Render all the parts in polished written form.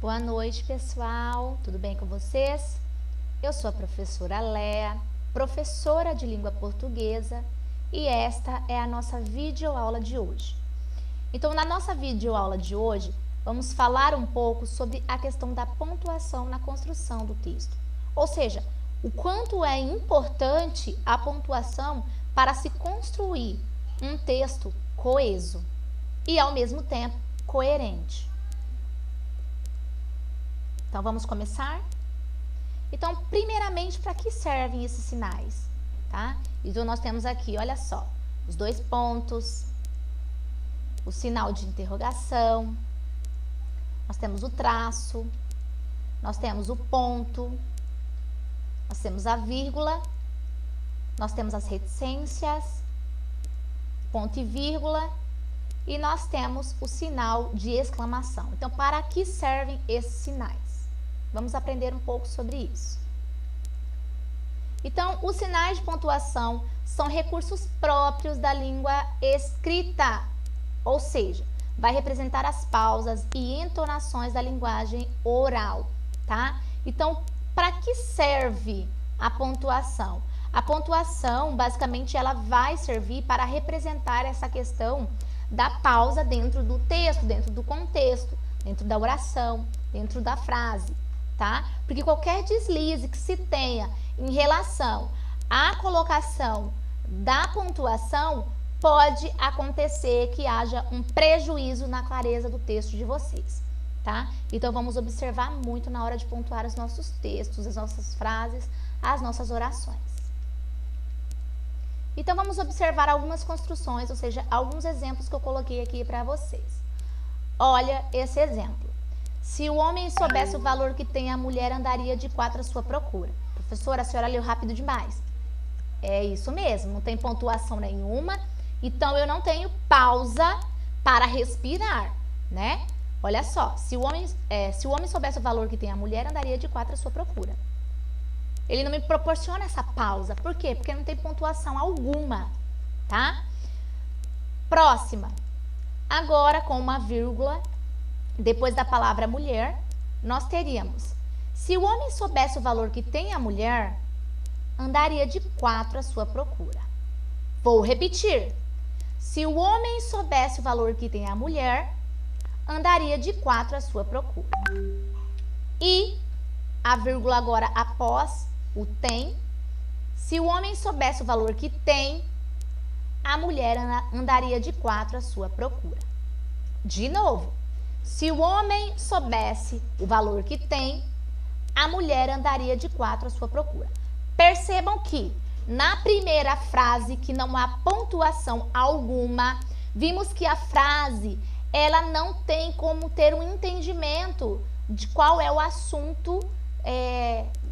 Boa noite, pessoal. Tudo bem com vocês? Eu sou a professora Léa, professora de língua portuguesa, e esta é a nossa videoaula de hoje. Então, na nossa videoaula de hoje, vamos falar um pouco sobre a questão da pontuação na construção do texto. Ou seja, o quanto é importante a pontuação para se construir um texto coeso e, ao mesmo tempo, coerente. Então, vamos começar? Então, primeiramente, para que servem esses sinais? Tá? Então, nós temos aqui, olha só, os dois pontos, o sinal de interrogação, nós temos o traço, nós temos o ponto, nós temos a vírgula, nós temos as reticências, ponto e vírgula, e nós temos o sinal de exclamação. Então, para que servem esses sinais? Vamos aprender um pouco sobre isso. Então, os sinais de pontuação são recursos próprios da língua escrita, ou seja, vai representar as pausas e entonações da linguagem oral, tá? Então, para que serve a pontuação? A pontuação, basicamente, ela vai servir para representar essa questão da pausa dentro do texto, dentro do contexto, dentro da oração, dentro da frase. Tá? Porque qualquer deslize que se tenha em relação à colocação da pontuação pode acontecer que haja um prejuízo na clareza do texto de vocês, tá? Então, vamos observar muito na hora de pontuar os nossos textos, as nossas frases, as nossas orações. Então, vamos observar algumas construções, ou seja, alguns exemplos que eu coloquei aqui para vocês. Olha esse exemplo. Se o homem soubesse o valor que tem a mulher, andaria de 4 à sua procura. Professora, a senhora leu rápido demais. É isso mesmo, não tem pontuação nenhuma, então eu não tenho pausa para respirar, né? Olha só, se o homem soubesse o valor que tem a mulher, andaria de 4 à sua procura. Ele não me proporciona essa pausa. Por quê? Porque não tem pontuação alguma, tá? Próxima. Agora, com uma vírgula, depois da palavra mulher, nós teríamos: se o homem soubesse o valor que tem a mulher, andaria de 4 à sua procura. Vou repetir. Se o homem soubesse o valor que tem a mulher, andaria de 4 à sua procura. E a vírgula agora após o tem. Se o homem soubesse o valor que tem, a mulher andaria de 4 à sua procura. De novo. Se o homem soubesse o valor que tem, a mulher andaria de 4 à sua procura. Percebam que, na primeira frase, que não há pontuação alguma, vimos que a frase, ela não tem como ter um entendimento de qual é o assunto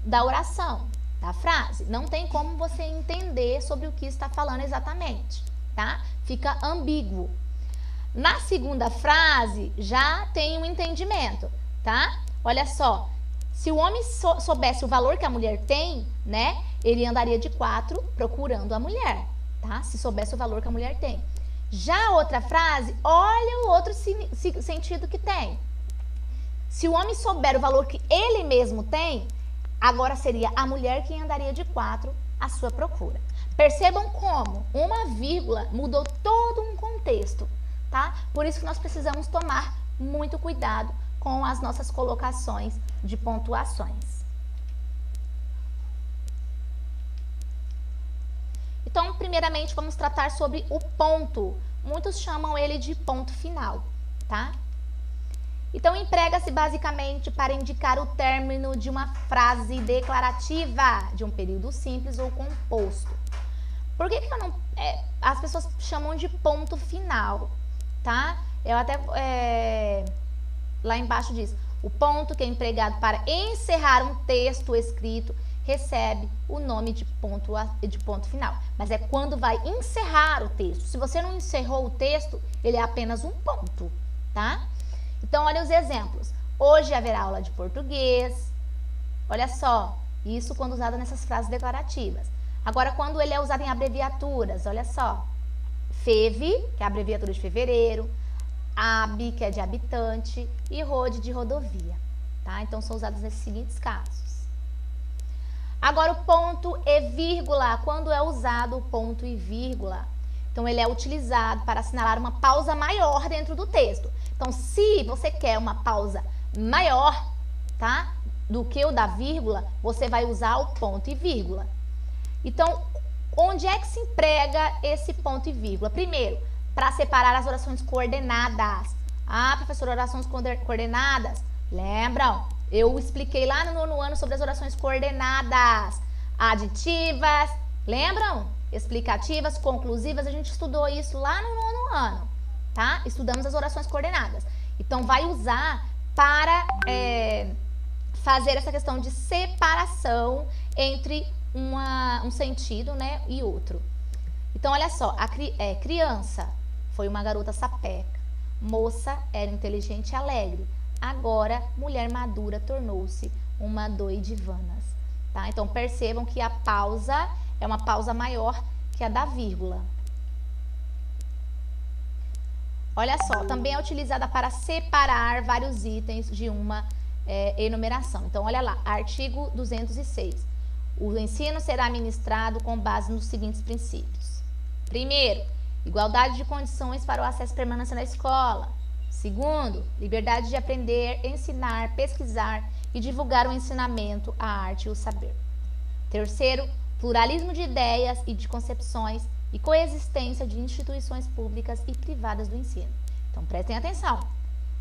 da oração, da frase. Não tem como você entender sobre o que está falando exatamente, tá? Fica ambíguo. Na segunda frase, já tem um entendimento, tá? Olha só, se o homem soubesse o valor que a mulher tem, né? Ele andaria de 4 procurando a mulher, tá? Se soubesse o valor que a mulher tem. Já a outra frase, olha o outro sentido que tem. Se o homem souber o valor que ele mesmo tem, agora seria a mulher quem andaria de 4 à sua procura. Percebam como uma vírgula mudou todo um contexto. Tá? Por isso que nós precisamos tomar muito cuidado com as nossas colocações de pontuações. Então, primeiramente, vamos tratar sobre o ponto. Muitos chamam ele de ponto final, tá? Então, emprega-se basicamente para indicar o término de uma frase declarativa, de um período simples ou composto. Por que eu não... as pessoas chamam de ponto final? Tá? Eu até lá embaixo diz: o ponto que é empregado para encerrar um texto escrito recebe o nome de ponto final. Mas é quando vai encerrar o texto. Se você não encerrou o texto, ele é apenas um ponto, tá? Então, olha os exemplos. Hoje haverá aula de português. Olha só, isso quando usado nessas frases declarativas. Agora, quando ele é usado em abreviaturas, olha só. FEV, que é a abreviatura de fevereiro, AB, que é de habitante, e ROD, de rodovia, tá? Então, são usadas nesses seguintes casos. Agora, o ponto e vírgula. Quando é usado o ponto e vírgula? Então, ele é utilizado para assinalar uma pausa maior dentro do texto. Então, se você quer uma pausa maior, tá, do que o da vírgula, você vai usar o ponto e vírgula. Então, onde é que se emprega esse ponto e vírgula? Primeiro, para separar as orações coordenadas. Ah, professora, orações coordenadas? Lembram? Eu expliquei lá no nono ano sobre as orações coordenadas. Aditivas, lembram? Explicativas, conclusivas, a gente estudou isso lá no nono ano, tá? Estudamos as orações coordenadas. Então, vai usar para fazer essa questão de separação entre um sentido, né, e outro. Então, olha só, criança foi uma garota sapeca, moça era inteligente e alegre, agora mulher madura tornou-se uma doidivanas, tá? Então, percebam que a pausa é uma pausa maior que a da vírgula. Olha só, também é utilizada para separar vários itens de uma enumeração. Então, olha lá, artigo 206. O ensino será ministrado com base nos seguintes princípios. Primeiro, igualdade de condições para o acesso e permanência na escola. Segundo, liberdade de aprender, ensinar, pesquisar e divulgar o ensinamento, a arte e o saber. Terceiro, pluralismo de ideias e de concepções e coexistência de instituições públicas e privadas do ensino. Então, prestem atenção.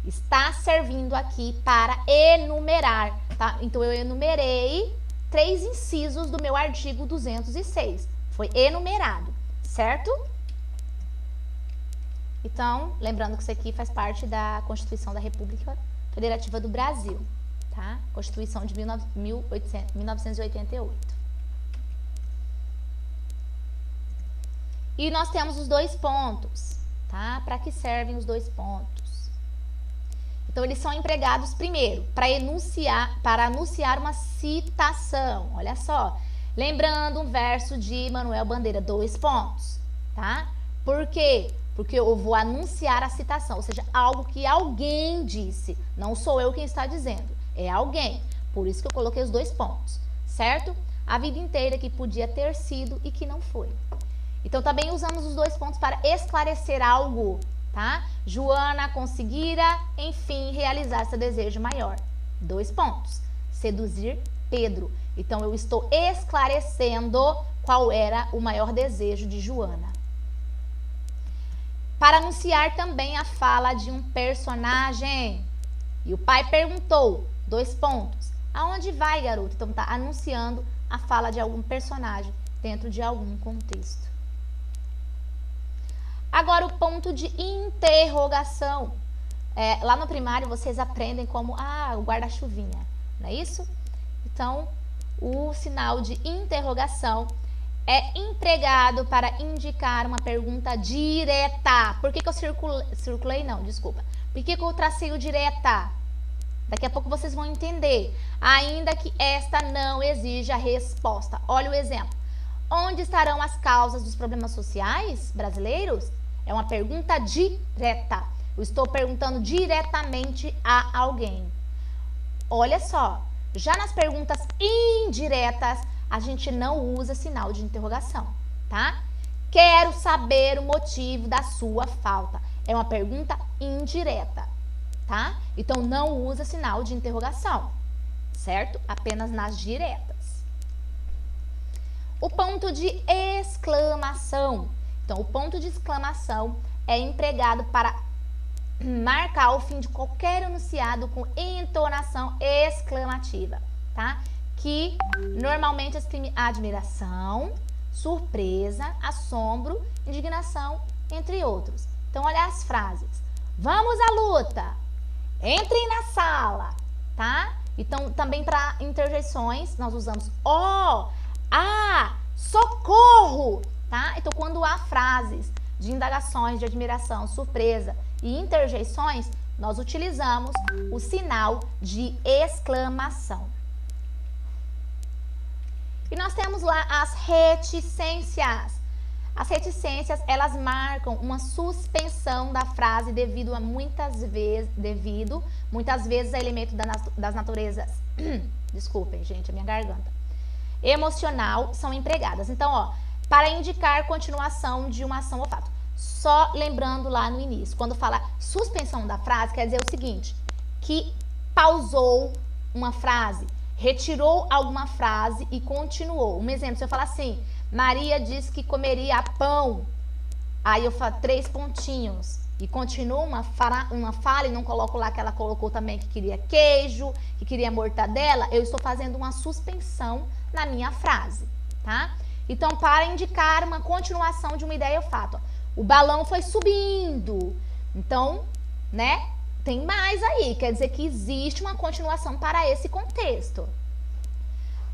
Está servindo aqui para enumerar, tá? Então, eu enumerei 3 incisos do meu artigo 206. Foi enumerado, certo? Então, lembrando que isso aqui faz parte da Constituição da República Federativa do Brasil, tá? Constituição de 1988. E nós temos os 2 pontos, tá? Para que servem os 2 pontos? Então, eles são empregados primeiro para anunciar uma citação. Olha só, lembrando um verso de Manuel Bandeira, 2 pontos, tá? Por quê? Porque eu vou anunciar a citação, ou seja, algo que alguém disse. Não sou eu quem está dizendo, é alguém. Por isso que eu coloquei os 2 pontos, certo? A vida inteira que podia ter sido e que não foi. Então, também usamos os 2 pontos para esclarecer algo, tá? Joana conseguira, enfim, realizar seu desejo maior. 2 pontos. Seduzir Pedro. Então, eu estou esclarecendo qual era o maior desejo de Joana. Para anunciar também a fala de um personagem. E o pai perguntou, 2 pontos. Aonde vai, garoto? Então, tá anunciando a fala de algum personagem dentro de algum contexto. Agora, o ponto de interrogação. Lá no primário, vocês aprendem como, o guarda-chuvinha, não é isso? Então, o sinal de interrogação é empregado para indicar uma pergunta direta. Por que eu circulei? Não, desculpa. Por que eu tracei o direta? Daqui a pouco vocês vão entender. Ainda que esta não exija resposta. Olha o exemplo. Onde estarão as causas dos problemas sociais brasileiros? É uma pergunta direta. Eu estou perguntando diretamente a alguém. Olha só, já nas perguntas indiretas, a gente não usa sinal de interrogação, tá? Quero saber o motivo da sua falta. É uma pergunta indireta, tá? Então, não usa sinal de interrogação, certo? Apenas nas diretas. O ponto de exclamação. Então, o ponto de exclamação é empregado para marcar o fim de qualquer enunciado com entonação exclamativa, tá? Que normalmente exprime admiração, surpresa, assombro, indignação, entre outros. Então, olha as frases. Vamos à luta! Entrem na sala, tá? Então, também para interjeições, nós usamos socorro, tá? Então, quando há frases de indagações, de admiração, surpresa e interjeições, nós utilizamos o sinal de exclamação. E nós temos lá as reticências. As reticências, elas marcam uma suspensão da frase devido muitas vezes a elementos das naturezas, desculpem, gente, a minha garganta, emocional são empregadas. Então, ó, para indicar continuação de uma ação ou fato. Só lembrando lá no início, quando fala suspensão da frase, quer dizer o seguinte, que pausou uma frase, retirou alguma frase e continuou. Um exemplo, se eu falar assim, Maria disse que comeria pão, aí eu falo 3 pontinhos e continuo uma fala e não coloco lá que ela colocou também que queria queijo, que queria mortadela, eu estou fazendo uma suspensão na minha frase, tá? Então, para indicar uma continuação de uma ideia ou fato, ó, o balão foi subindo, então, né, tem mais aí, quer dizer que existe uma continuação para esse contexto.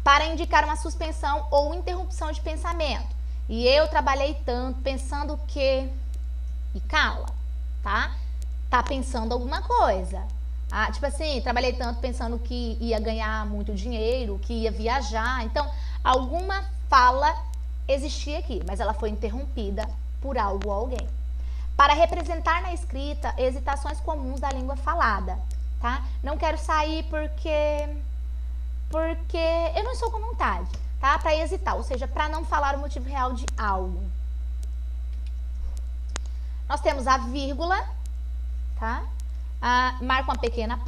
Para indicar uma suspensão ou interrupção de pensamento. E eu trabalhei tanto pensando que... E cala, tá? Tá pensando alguma coisa. Ah, tipo assim, trabalhei tanto pensando que ia ganhar muito dinheiro, que ia viajar. Então, alguma fala existia aqui, mas ela foi interrompida por algo ou alguém. Para representar na escrita hesitações comuns da língua falada, tá? Não quero sair porque eu não estou com vontade, tá? Para hesitar, ou seja, para não falar o motivo real de algo. Nós temos a vírgula, tá? Marca uma pequena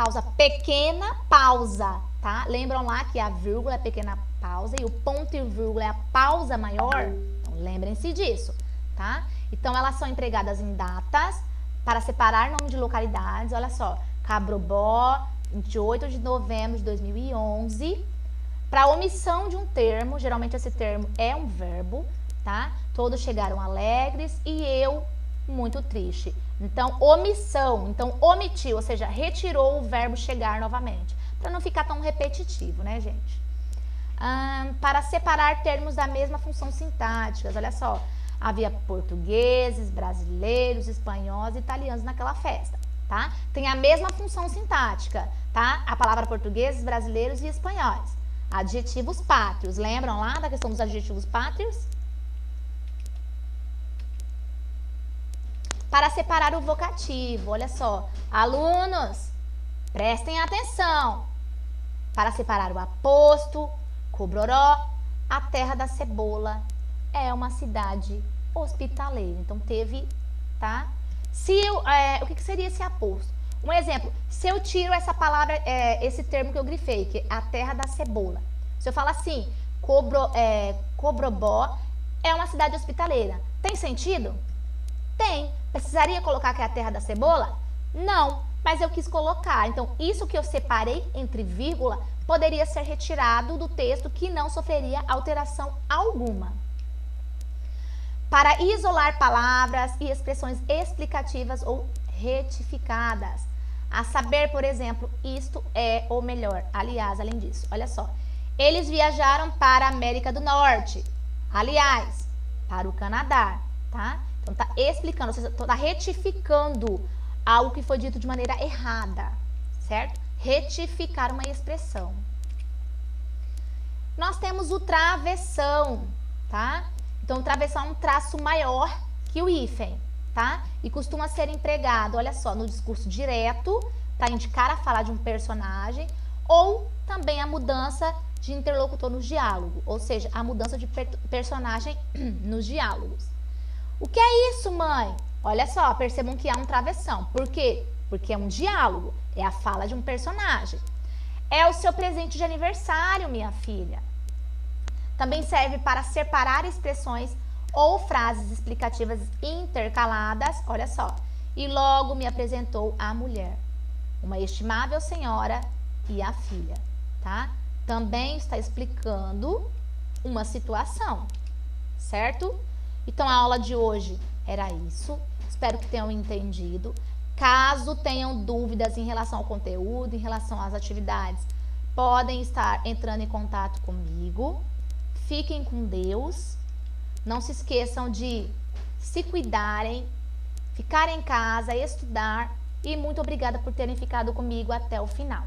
pausa, tá? Lembram lá que a vírgula é a pequena pausa e o ponto e vírgula é a pausa maior? Então, lembrem-se disso, tá? Então, elas são empregadas em datas para separar nome de localidades. Olha só, Cabrobó, 28 de novembro de 2011, para omissão de um termo, geralmente esse termo é um verbo, tá? Todos chegaram alegres e eu muito triste. Então, omissão, então omitiu, ou seja, retirou o verbo chegar novamente, para não ficar tão repetitivo, né, gente? Para separar termos da mesma função sintática, olha só, havia portugueses, brasileiros, espanhóis e italianos naquela festa. Tá? Tem a mesma função sintática, tá? A palavra portugueses, brasileiros e espanhóis. Adjetivos pátrios. Lembram lá da questão dos adjetivos pátrios? Para separar o vocativo, olha só. Alunos, prestem atenção. Para separar o aposto, Cobroró, a terra da cebola, é uma cidade hospitaleira. Então, teve, tá? O que seria esse aposto? Um exemplo, se eu tiro essa palavra, esse termo que eu grifei, que é a terra da cebola. Se eu falar assim, Cobrobó é uma cidade hospitaleira. Tem sentido? Tem. Precisaria colocar que é a terra da cebola? Não, mas eu quis colocar. Então, isso que eu separei entre vírgula poderia ser retirado do texto que não sofreria alteração alguma. Para isolar palavras e expressões explicativas ou retificadas. A saber, por exemplo, isto é ou melhor. Aliás, além disso, olha só. Eles viajaram para a América do Norte. Aliás, para o Canadá, tá? Então, tá explicando, ou seja, tá retificando algo que foi dito de maneira errada, certo? Retificar uma expressão. Nós temos o travessão, tá? Então, o travessão é um traço maior que o hífen, tá? E costuma ser empregado, olha só, no discurso direto, para indicar a fala de um personagem, ou também a mudança de interlocutor no diálogo, ou seja, a mudança de personagem nos diálogos. O que é isso, mãe? Olha só, percebam que há um travessão. Por quê? Porque é um diálogo, é a fala de um personagem. É o seu presente de aniversário, minha filha. Também serve para separar expressões ou frases explicativas intercaladas, olha só. E logo me apresentou a mulher, uma estimável senhora e a filha, tá? Também está explicando uma situação, certo? Então, a aula de hoje era isso. Espero que tenham entendido. Caso tenham dúvidas em relação ao conteúdo, em relação às atividades, podem estar entrando em contato comigo. Fiquem com Deus. Não se esqueçam de se cuidarem, ficar em casa, estudar. E muito obrigada por terem ficado comigo até o final.